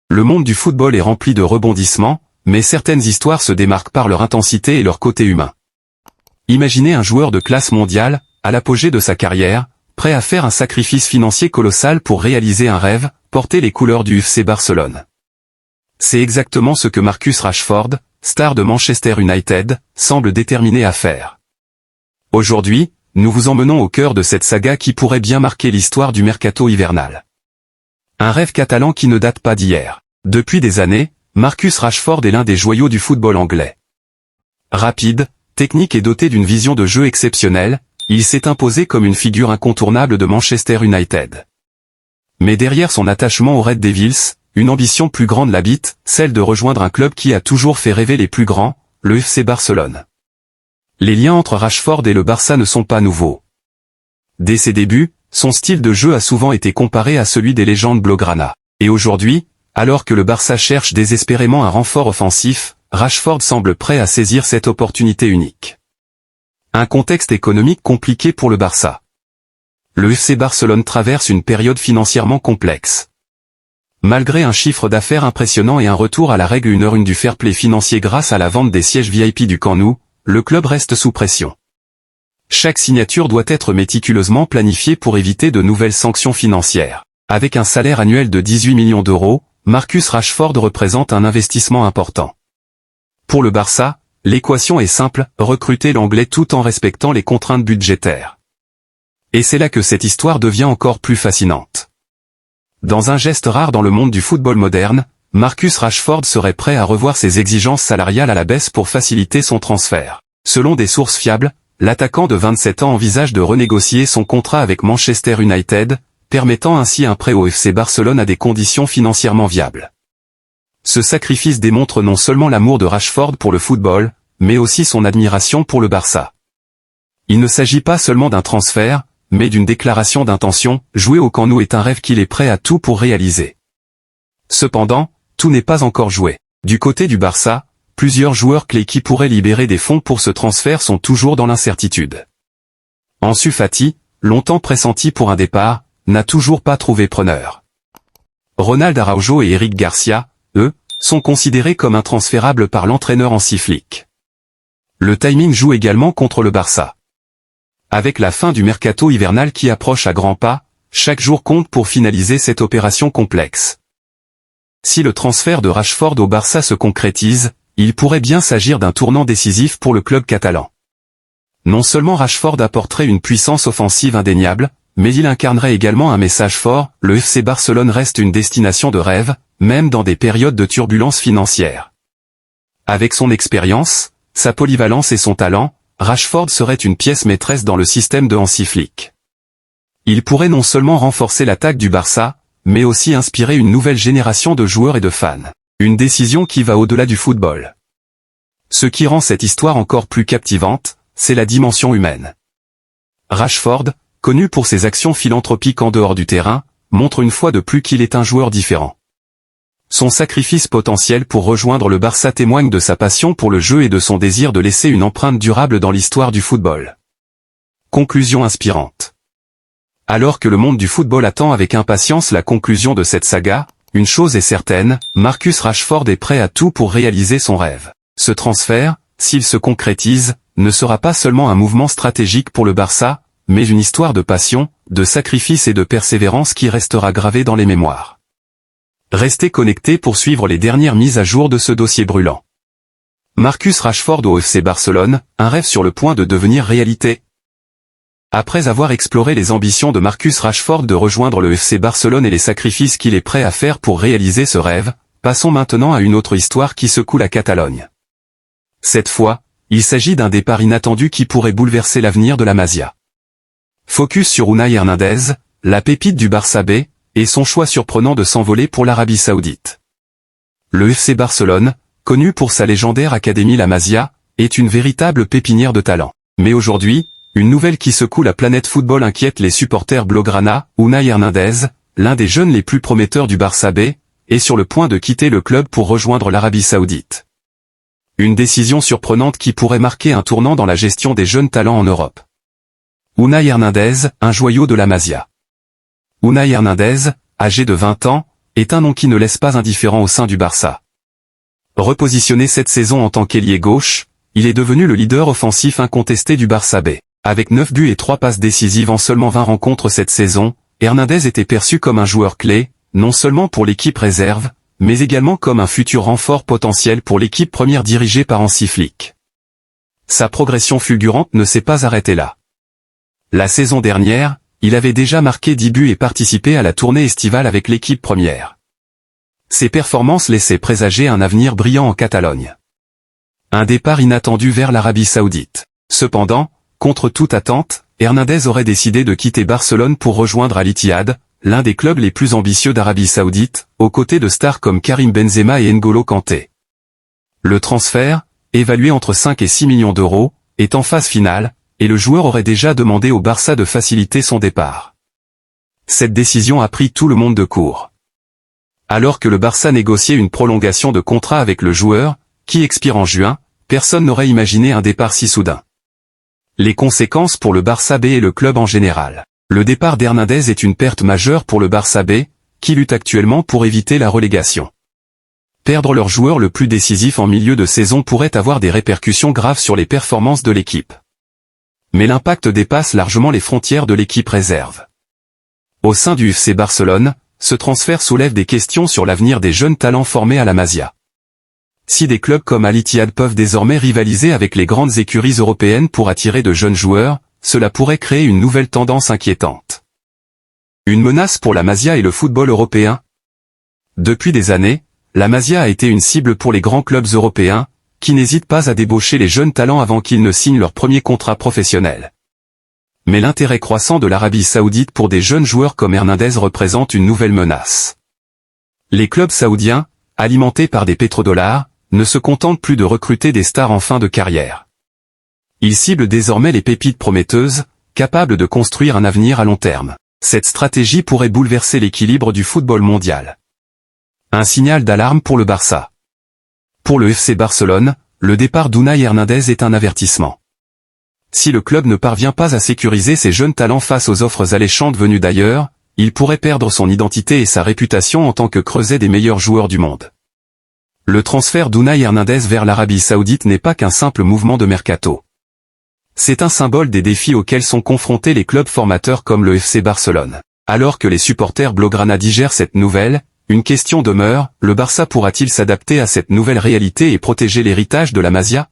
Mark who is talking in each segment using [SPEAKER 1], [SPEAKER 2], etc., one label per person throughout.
[SPEAKER 1] Le monde du football est rempli de rebondissements, mais certaines histoires se démarquent par leur intensité et leur côté humain. Imaginez un joueur de classe mondiale, à l'apogée de sa carrière, prêt à faire un sacrifice financier colossal pour réaliser un rêve, porter les couleurs du FC Barcelone. C'est exactement ce que Marcus Rashford, star de Manchester United, semble déterminé à faire. Aujourd'hui, nous vous emmenons au cœur de cette saga qui pourrait bien marquer l'histoire du mercato hivernal. Un rêve catalan qui ne date pas d'hier. Depuis des années, Marcus Rashford est l'un des joyaux du football anglais. Rapide, technique et doté d'une vision de jeu exceptionnelle, il s'est imposé comme une figure incontournable de Manchester United. Mais derrière son attachement aux Red Devils, une ambition plus grande l'habite, celle de rejoindre un club qui a toujours fait rêver les plus grands, le FC Barcelone. Les liens entre Rashford et le Barça ne sont pas nouveaux. Dès ses débuts, son style de jeu a souvent été comparé à celui des légendes blaugrana. Et aujourd'hui, alors que le Barça cherche désespérément un renfort offensif, Rashford semble prêt à saisir cette opportunité unique. Un contexte économique compliqué pour le Barça. Le FC Barcelone traverse une période financièrement complexe. Malgré un chiffre d'affaires impressionnant et un retour à la règle 1 du fair play financier grâce à la vente des sièges VIP du Camp Nou, le club reste sous pression. Chaque signature doit être méticuleusement planifiée pour éviter de nouvelles sanctions financières. Avec un salaire annuel de 18 millions d'euros, Marcus Rashford représente un investissement important. Pour le Barça, l'équation est simple, recruter l'Anglais tout en respectant les contraintes budgétaires. Et c'est là que cette histoire devient encore plus fascinante. Dans un geste rare dans le monde du football moderne, Marcus Rashford serait prêt à revoir ses exigences salariales à la baisse pour faciliter son transfert. Selon des sources fiables, l'attaquant de 27 ans envisage de renégocier son contrat avec Manchester United, permettant ainsi un prêt au FC Barcelone à des conditions financièrement viables. Ce sacrifice démontre non seulement l'amour de Rashford pour le football, mais aussi son admiration pour le Barça. Il ne s'agit pas seulement d'un transfert, mais d'une déclaration d'intention, jouer au Camp Nou est un rêve qu'il est prêt à tout pour réaliser. Cependant, tout n'est pas encore joué. Du côté du Barça, plusieurs joueurs clés qui pourraient libérer des fonds pour ce transfert sont toujours dans l'incertitude. Ansu Fati, longtemps pressenti pour un départ, n'a toujours pas trouvé preneur. Ronald Araujo et Eric Garcia, eux, sont considérés comme intransférables par l'entraîneur Hansi Flick. Le timing joue également contre le Barça. Avec la fin du mercato hivernal qui approche à grands pas, chaque jour compte pour finaliser cette opération complexe. Si le transfert de Rashford au Barça se concrétise, il pourrait bien s'agir d'un tournant décisif pour le club catalan. Non seulement Rashford apporterait une puissance offensive indéniable, mais il incarnerait également un message fort, le FC Barcelone reste une destination de rêve, même dans des périodes de turbulence financière. Avec son expérience, sa polyvalence et son talent, Rashford serait une pièce maîtresse dans le système de Hansi Flick. Il pourrait non seulement renforcer l'attaque du Barça, mais aussi inspirer une nouvelle génération de joueurs et de fans. Une décision qui va au-delà du football. Ce qui rend cette histoire encore plus captivante, c'est la dimension humaine. Rashford, connu pour ses actions philanthropiques en dehors du terrain, montre une fois de plus qu'il est un joueur différent. Son sacrifice potentiel pour rejoindre le Barça témoigne de sa passion pour le jeu et de son désir de laisser une empreinte durable dans l'histoire du football. Conclusion inspirante. Alors que le monde du football attend avec impatience la conclusion de cette saga, une chose est certaine, Marcus Rashford est prêt à tout pour réaliser son rêve. Ce transfert, s'il se concrétise, ne sera pas seulement un mouvement stratégique pour le Barça, mais une histoire de passion, de sacrifice et de persévérance qui restera gravée dans les mémoires. Restez connectés pour suivre les dernières mises à jour de ce dossier brûlant. Marcus Rashford au FC Barcelone, un rêve sur le point de devenir réalité. Après avoir exploré les ambitions de Marcus Rashford de rejoindre le FC Barcelone et les sacrifices qu'il est prêt à faire pour réaliser ce rêve, passons maintenant à une autre histoire qui secoue la Catalogne. Cette fois, il s'agit d'un départ inattendu qui pourrait bouleverser l'avenir de la Masia. Focus sur Unai Hernandez, la pépite du Barça B, et son choix surprenant de s'envoler pour l'Arabie Saoudite. Le FC Barcelone, connu pour sa légendaire académie La Masia, est une véritable pépinière de talent. Mais aujourd'hui, une nouvelle qui secoue la planète football inquiète les supporters blaugrana. Unai Hernandez, l'un des jeunes les plus prometteurs du Barça B, est sur le point de quitter le club pour rejoindre l'Arabie Saoudite. Une décision surprenante qui pourrait marquer un tournant dans la gestion des jeunes talents en Europe. Unai Hernandez, un joyau de la Masia. Unai Hernandez, âgé de 20 ans, est un nom qui ne laisse pas indifférent au sein du Barça. Repositionné cette saison en tant qu'ailier gauche, il est devenu le leader offensif incontesté du Barça B. Avec 9 buts et 3 passes décisives en seulement 20 rencontres cette saison, Hernández était perçu comme un joueur clé, non seulement pour l'équipe réserve, mais également comme un futur renfort potentiel pour l'équipe première dirigée par Hansi Flick. Sa progression fulgurante ne s'est pas arrêtée là. La saison dernière, il avait déjà marqué 10 buts et participé à la tournée estivale avec l'équipe première. Ses performances laissaient présager un avenir brillant en Catalogne. Un départ inattendu vers l'Arabie Saoudite. Cependant, contre toute attente, Hernández aurait décidé de quitter Barcelone pour rejoindre Al Ittihad, l'un des clubs les plus ambitieux d'Arabie Saoudite, aux côtés de stars comme Karim Benzema et N'Golo Kanté. Le transfert, évalué entre 5 et 6 millions d'euros, est en phase finale, et le joueur aurait déjà demandé au Barça de faciliter son départ. Cette décision a pris tout le monde de court. Alors que le Barça négociait une prolongation de contrat avec le joueur, qui expire en juin, personne n'aurait imaginé un départ si soudain. Les conséquences pour le Barça B et le club en général. Le départ d'Hernández est une perte majeure pour le Barça B, qui lutte actuellement pour éviter la relégation. Perdre leur joueur le plus décisif en milieu de saison pourrait avoir des répercussions graves sur les performances de l'équipe. Mais l'impact dépasse largement les frontières de l'équipe réserve. Au sein du FC Barcelone, ce transfert soulève des questions sur l'avenir des jeunes talents formés à la Masia. Si des clubs comme Al Ittihad peuvent désormais rivaliser avec les grandes écuries européennes pour attirer de jeunes joueurs, cela pourrait créer une nouvelle tendance inquiétante. Une menace pour la Masia et le football européen. Depuis des années, la Masia a été une cible pour les grands clubs européens, qui n'hésitent pas à débaucher les jeunes talents avant qu'ils ne signent leur premier contrat professionnel. Mais l'intérêt croissant de l'Arabie Saoudite pour des jeunes joueurs comme Hernández représente une nouvelle menace. Les clubs saoudiens, alimentés par des pétrodollars, ne se contentent plus de recruter des stars en fin de carrière. Ils ciblent désormais les pépites prometteuses, capables de construire un avenir à long terme. Cette stratégie pourrait bouleverser l'équilibre du football mondial. Un signal d'alarme pour le Barça. Pour le FC Barcelone, le départ d'Unai Hernández est un avertissement. Si le club ne parvient pas à sécuriser ses jeunes talents face aux offres alléchantes venues d'ailleurs, il pourrait perdre son identité et sa réputation en tant que creuset des meilleurs joueurs du monde. Le transfert d'Unai Hernández vers l'Arabie Saoudite n'est pas qu'un simple mouvement de mercato. C'est un symbole des défis auxquels sont confrontés les clubs formateurs comme le FC Barcelone. Alors que les supporters blaugrana digèrent cette nouvelle, une question demeure, le Barça pourra-t-il s'adapter à cette nouvelle réalité et protéger l'héritage de la Masia?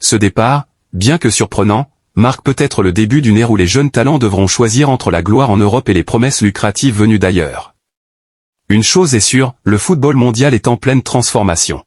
[SPEAKER 1] Ce départ, bien que surprenant, marque peut-être le début d'une ère où les jeunes talents devront choisir entre la gloire en Europe et les promesses lucratives venues d'ailleurs. Une chose est sûre, le football mondial est en pleine transformation.